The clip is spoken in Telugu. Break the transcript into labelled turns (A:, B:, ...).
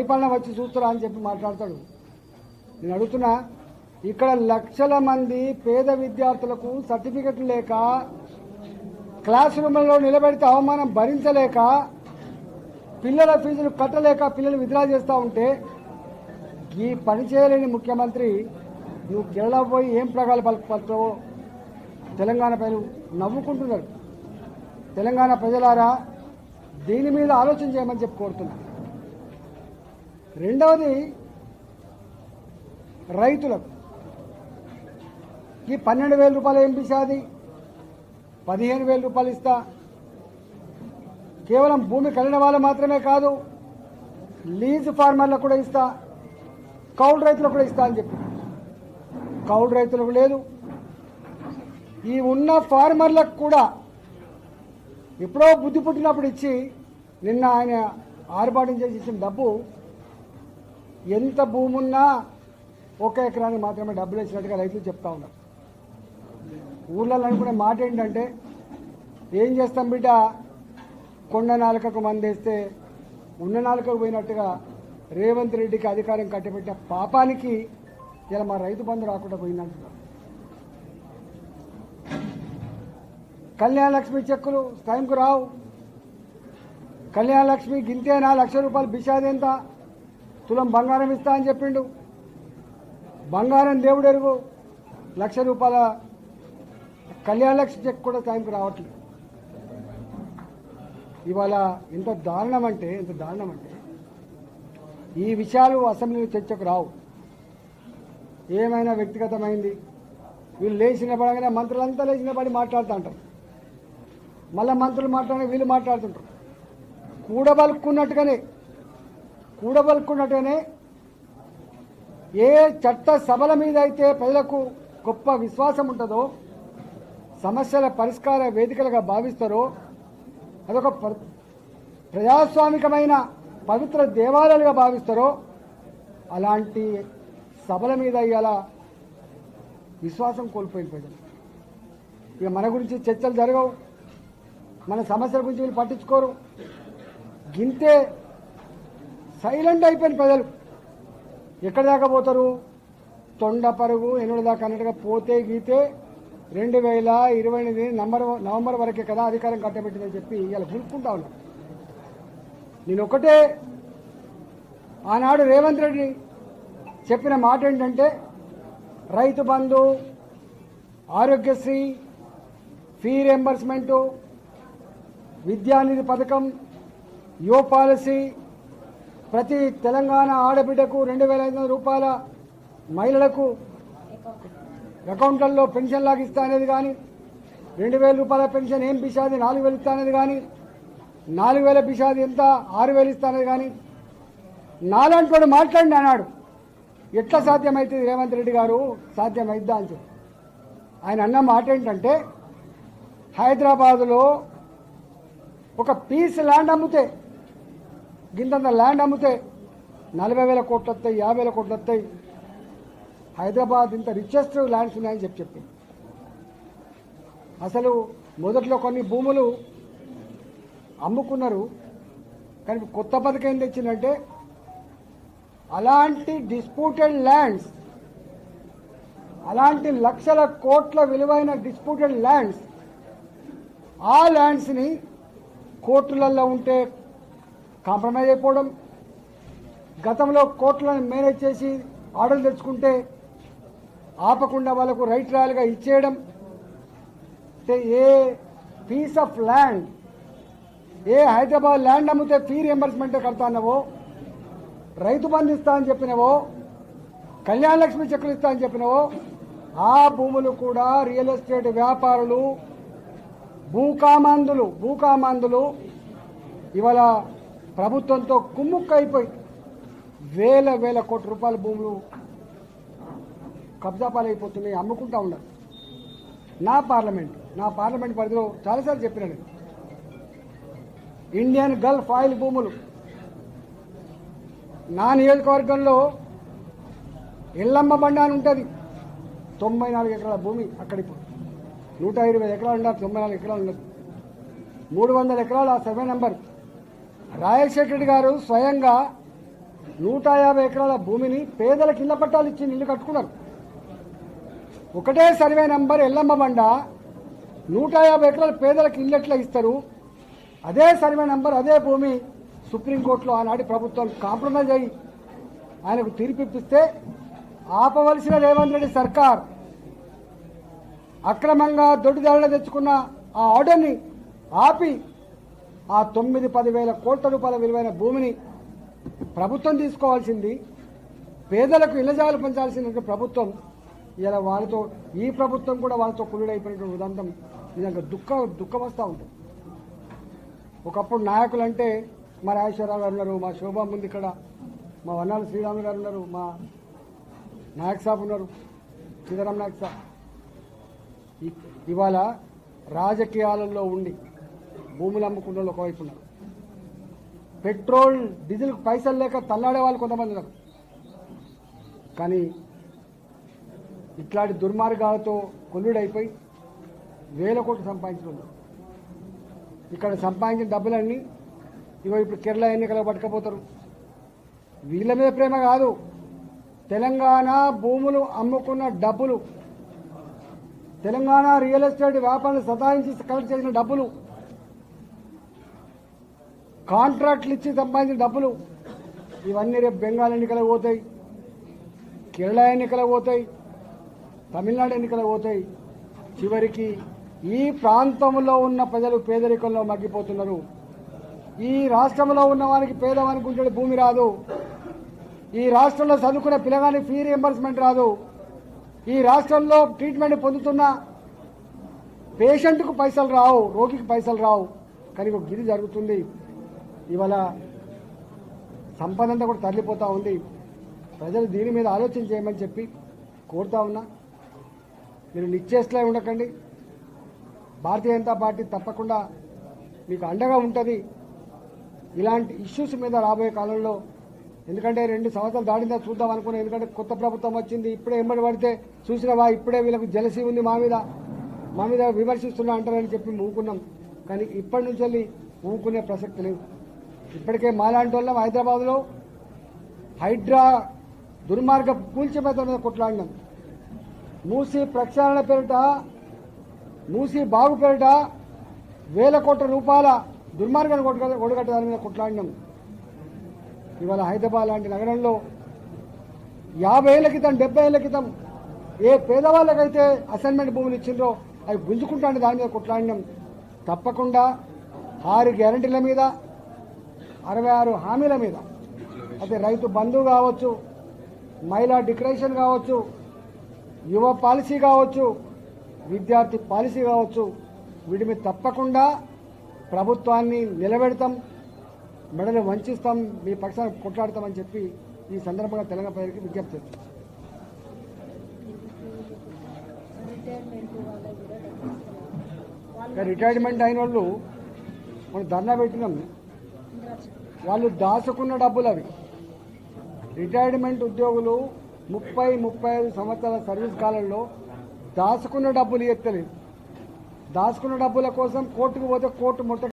A: పరిపాలన వచ్చి చూస్తారా అని చెప్పి మాట్లాడతాడు. నేను అడుగుతున్నా, ఇక్కడ లక్షల మంది పేద విద్యార్థులకు సర్టిఫికెట్లు లేక క్లాస్ రూమ్లలో నిలబెడితే అవమానం భరించలేక పిల్లల ఫీజులు కట్టలేక పిల్లలు విత్డ్రా చేస్తూ ఉంటే ఈ పని చేయలేని ముఖ్యమంత్రి నువ్వు కేరళ పోయి ఏం ప్రగాలు పలుకుతావో తెలంగాణ ప్రజలు నవ్వుకుంటున్నారు. తెలంగాణ ప్రజలారా దీని మీద ఆలోచన చేయమని చెప్పి కోరుతున్నా. రెండవది, రైతులకు ఈ 12,000 రూపాయలు ఏం పిసాది, 15,000 రూపాయలు ఇస్తా. కేవలం భూమి కలిగిన వాళ్ళు మాత్రమే కాదు, లీజ్ ఫార్మర్లకు కూడా ఇస్తా, కౌలు రైతులకు కూడా ఇస్తా అని చెప్పి. కౌలు రైతులకు లేదు. ఈ ఉన్న ఫార్మర్లకు కూడా ఎప్పుడో బుద్ధి పుట్టినప్పుడు ఇచ్చి నిన్న ఆయన ఆర్భాటం చేసి ఇచ్చిన డబ్బు, ఎంత భూమి ఉన్నా 1 ఎకరానికి మాత్రమే డబ్బులు ఇచ్చినట్టుగా రైతులు చెప్తా ఉన్నారు. ఊళ్ళలో అనుకునే మాట ఏంటంటే, ఏం చేస్తాం బిడ్డ, కొండ నాలుకకు మందేస్తే ఉన్న నాలుకకు పోయినట్టుగా రేవంత్ రెడ్డికి అధికారం కట్టబెట్టిన పాపానికి ఇలా మా రైతు బంధు రాకుండా పోయిందంటున్నారు. కళ్యాణ లక్ష్మి చెక్కులు టైంకు రావు. కళ్యాణ లక్ష్మి గింతేనా, 1,00,000 రూపాయలు బిషాది ఎంత, తులం బంగారం ఇస్తా అని చెప్పిండు. బంగారం దేవుడు ఎరుగు, 1,00,000 రూపాయల కళ్యాణ లక్ష్మి చెక్ కూడా టైంకు రావట్లేదు. ఇవాళ ఎంత దారుణం అంటే ఈ విషయాలు అసెంబ్లీలో చర్చకు రావు. ఏమైనా వ్యక్తిగతమైంది. వీళ్ళు లేచిన పడగానే మంత్రులంతా లేచిన పడి మాట్లాడుతూ ఉంటారు. మళ్ళీ మంత్రులు మాట్లాడే వీళ్ళు మాట్లాడుతుంటారు. కూడబలుక్కున్నట్టుగానే ఏ చట్ట సభల మీద అయితే ప్రజలకు గొప్ప విశ్వాసం ఉంటుందో, సమస్యల పరిష్కార వేదికలుగా భావిస్తారో, అదొక ప్రజాస్వామికమైన పవిత్ర దేవాలయాలుగా భావిస్తారో, అలాంటి సభల మీద ఇవాళ విశ్వాసం కోల్పోయిన ప్రజలు. ఇక మన గురించి చర్చలు జరగవు, మన సమస్యల గురించి వీళ్ళు పట్టించుకోరు. గింతే సైలెంట్ అయిపోయిన ప్రజలు. ఎక్కడి దాకా పోతారు? తొండ పరుగు ఎన్నుడి దాకా అన్నట్టుగా పోతే గీతే 2028 నవంబర్ వరకే కదా అధికారం కట్టబెట్టిందని చెప్పి ఇలా గురుక్కుంటా ఉన్నారు. నేను ఒకటే ఆనాడు రేవంత్ రెడ్డి చెప్పిన మాట ఏంటంటే, రైతు బంధు, ఆరోగ్యశ్రీ, ఫీ రియంబర్స్మెంటు, విద్యానిధి పథకం, యో పాలసీ, ప్రతి తెలంగాణ ఆడబిడ్డకు 2,500 రూపాయల మహిళలకు అకౌంట్లలో పెన్షన్ లాగా ఇస్తా అనేది కానీ, 2,000 రూపాయల పెన్షన్ ఏం పిషాది 4,000 ఇస్తా అనేది కానీ, 4,000 పిషాది ఎంత 6,000 ఇస్తా అనేది కానీ, నాలాంటి వాడు మాట్లాడి అన్నాడు. ఎట్లా సాధ్యమవుతుంది రేవంత్ రెడ్డి గారు, సాధ్యమైద్దా అని చెప్పి. ఆయన అన్న మాట ఏంటంటే, హైదరాబాదులో ఒక పీస్ ల్యాండ్ అమ్మితే, గింతంత ల్యాండ్ అమ్మితే 40,000 కోట్లు వస్తాయి, 50,000 కోట్లు వస్తాయి. హైదరాబాద్ ఇంత రిచెస్ట్ ల్యాండ్స్ ఉన్నాయని చెప్పి అసలు మొదట్లో కొన్ని భూములు అమ్ముకున్నారు. కానీ కొత్త పథకం ఏం తెచ్చిందంటే, అలాంటి డిస్ప్యూటెడ్ ల్యాండ్స్, అలాంటి లక్షల కోట్ల విలువైన డిస్ప్యూటెడ్ ల్యాండ్స్, ఆ ల్యాండ్స్ని కోర్టులలో ఉంటే కాంప్రమైజ్ అయిపోవడం, గతంలో కోర్టులను మేనేజ్ చేసి ఆర్డర్లు తెచ్చుకుంటే ఆపకుండా వాళ్ళకు రైట్ రాయల్గా ఇచ్చేయడం. అంటే a piece of land, a Hyderabad land అమ్మితే ఫీ రియంబర్స్మెంట్ కడతా అన్నావో, రైతు బంధు ఇస్తా అని చెప్పినవో, కళ్యాణ లక్ష్మి చెక్కులు ఇస్తా అని చెప్పినవో, ఆ భూములు కూడా రియల్ ఎస్టేట్ వ్యాపారులు, భూకామాంధులు ఇవాళ ప్రభుత్వంతో కుమ్ముక్కైపోయి వేల కోట్ల రూపాయల భూములు కబ్జా పాలైపోతున్నాయి, అమ్ముకుంటా ఉన్నారు. నా పార్లమెంట్ పరిధిలో చాలాసార్లు చెప్పినాను, ఇండియన్ గల్ఫ్ ఆయిల్ భూములు నా నియోజకవర్గంలో ఎల్లమ్మ బండ అని ఉంటుంది, 94 ఎకరాల భూమి. అక్కడ ఇప్పుడు 120 ఎకరాలు ఉన్నారు, 94 ఎకరాలు ఉన్నది, 300 ఎకరాల సర్వే నెంబర్. రాజశేఖర రెడ్డి గారు స్వయంగా 150 ఎకరాల భూమిని పేదలకు ఇళ్ల పట్టాలు ఇచ్చి ఇల్లు కట్టుకున్నారు. ఒకటే సర్వే నంబర్ ఎల్లమ్మ బండ 150 ఎకరాల పేదలకు ఇల్లు ఎట్లా ఇస్తారు? అదే సర్వే నంబర్ అదే భూమి సుప్రీంకోర్టులో ఆనాటి ప్రభుత్వం కాంప్రమైజ్ అయ్యి ఆయనకు తీర్పిప్పిస్తే ఆపవలసిన రేవంత్ రెడ్డి సర్కార్ అక్రమంగా దొడ్డిదారులు తెచ్చుకున్న ఆ ఆర్డర్ని ఆపి ఆ 9-10 వేల కోట్ల రూపాయల విలువైన భూమిని ప్రభుత్వం తీసుకోవాల్సింది, పేదలకు ఇళ్ల జాగాలు పంచాల్సిన ప్రభుత్వం ఇలా వాళ్ళతో ఈ ప్రభుత్వం కూడా వాళ్ళతో కుళ్ళుడైపోయినటువంటి ఉదంతం నిజంగా దుఃఖం వస్తూ ఉంటుంది. ఒకప్పుడు నాయకులు అంటే మా రాజేశ్వరరావు గారు ఉన్నారు, మా శోభా ముందు ఇక్కడ మా వన్నాలు శ్రీరాములు గారు ఉన్నారు, మా నాయక్ సాబ్ ఉన్నారు, సీతారాం నాయక్ సాబ్. ఇవాళ రాజకీయాలలో ఉండి భూములు అమ్ముకున్న వాళ్ళు ఒకవైపు ఉన్నారు, పెట్రోల్ డీజిల్కి పైసలు లేక తల్లాడే వాళ్ళు కొంతమంది ఉన్నారు. కానీ ఇట్లాంటి దుర్మార్గాలతో కొల్లుడైపోయి వేల కోట్లు సంపాదించుకున్నారు. ఇక్కడ సంపాదించిన డబ్బులన్నీ ఇగో ఇప్పుడు కేరళ ఎన్నికలకు పట్టుకపోతారు. వీళ్ళ మీద ప్రేమ కాదు, తెలంగాణ భూములు అమ్ముకున్న డబ్బులు, తెలంగాణ రియల్ ఎస్టేట్ వ్యాపారాన్ని సతాయించి కలెక్ట్ చేసిన డబ్బులు, కాంట్రాక్ట్లు ఇచ్చి సంపాదించిన డబ్బులు ఇవన్నీ రేపు బెంగాల్ ఎన్నికలకు పోతాయి, కేరళ ఎన్నికలకు పోతాయి, తమిళనాడు ఎన్నికలకు పోతాయి. చివరికి ఈ ప్రాంతంలో ఉన్న ప్రజలు పేదరికంలో మగ్గిపోతున్నారు. ఈ రాష్ట్రంలో ఉన్న వారికి పేదవానికి ఉండే భూమి రాదు, ఈ రాష్ట్రంలో చదువుకునే పిల్లగాని ఫీ రియంబర్స్మెంట్ రాదు, ఈ రాష్ట్రంలో ట్రీట్మెంట్ పొందుతున్న పేషెంట్కు పైసలు రావు, రోగికి పైసలు రావు. కానీ ఒక గిరి జరుగుతుంది. ఇవాళ సంపద అంతా కూడా తరలిపోతూ ఉంది. ప్రజలు దీని మీద ఆలోచన చేయమని చెప్పి కోరుతా ఉన్నా. మీరు నిశ్చేష్టలే ఉండకండి. భారతీయ జనతా పార్టీ తప్పకుండా మీకు అండగా ఉంటుంది ఇలాంటి ఇష్యూస్ మీద రాబోయే కాలంలో. ఎందుకంటే 2 సంవత్సరాలు దాటిందా చూద్దాం అనుకున్నాం. ఎందుకంటే కొత్త ప్రభుత్వం వచ్చింది, ఇప్పుడే ఎంబడి పడితే చూసినవా ఇప్పుడే వీళ్ళకు జలసీ ఉంది, మా మీద విమర్శిస్తున్నా అంటారని చెప్పి ఊకున్నాం. కానీ ఇప్పటి నుంచి వెళ్ళి ఊకునే ప్రసక్తి లేదు. ఇప్పటికే మాలాంటి వాళ్ళం హైదరాబాద్లో హైడ్రా దుర్మార్గ కూల్చిమేత మీద కొట్లాడినాం. మూసీ ప్రక్షాళన పేరిట, మూసీ బాగు పేరిట వేల కోట్ల రూపాయల దుర్మార్గాన్ని ఒడగట్టడాని మీద కొట్లాడినాం. ఇవాళ హైదరాబాద్ లాంటి నగరంలో 50 ఏళ్ల క్రితం 70 ఏళ్ల క్రితం ఏ పేదవాళ్ళకైతే అసైన్మెంట్ భూములు ఇచ్చిండ్రో అవి గుంజుకుంటాండి దాని మీద కొట్లాడినాం. తప్పకుండా 6 గ్యారంటీల మీద, 66 హామీల మీద, అయితే రైతు బంధు కావచ్చు, మహిళా డిక్లరేషన్ కావచ్చు, యువ పాలసీ కావచ్చు, విద్యార్థి పాలసీ కావచ్చు, వీటి మీద తప్పకుండా ప్రభుత్వాన్ని నిలబెడతాం, మెడలు వంచిస్తాం, మీ పక్షాన్ని కొట్లాడతామని చెప్పి ఈ సందర్భంగా తెలంగాణ ప్రజలకు విజ్ఞప్తి చేస్తాం. రిటైర్మెంట్ అయిన వాళ్ళు మనం ధర్నా పెట్టినాం, వాళ్ళు దాచుకున్న డబ్బులు అవి. రిటైర్మెంట్ ఉద్యోగులు 30-35 సంవత్సరాల సర్వీస్ కాలంలో దాచుకున్న డబ్బులు ఎత్తలేదు. దాచుకున్న డబ్బుల కోసం కోర్టుకు పోతే కోర్టు మొత్తం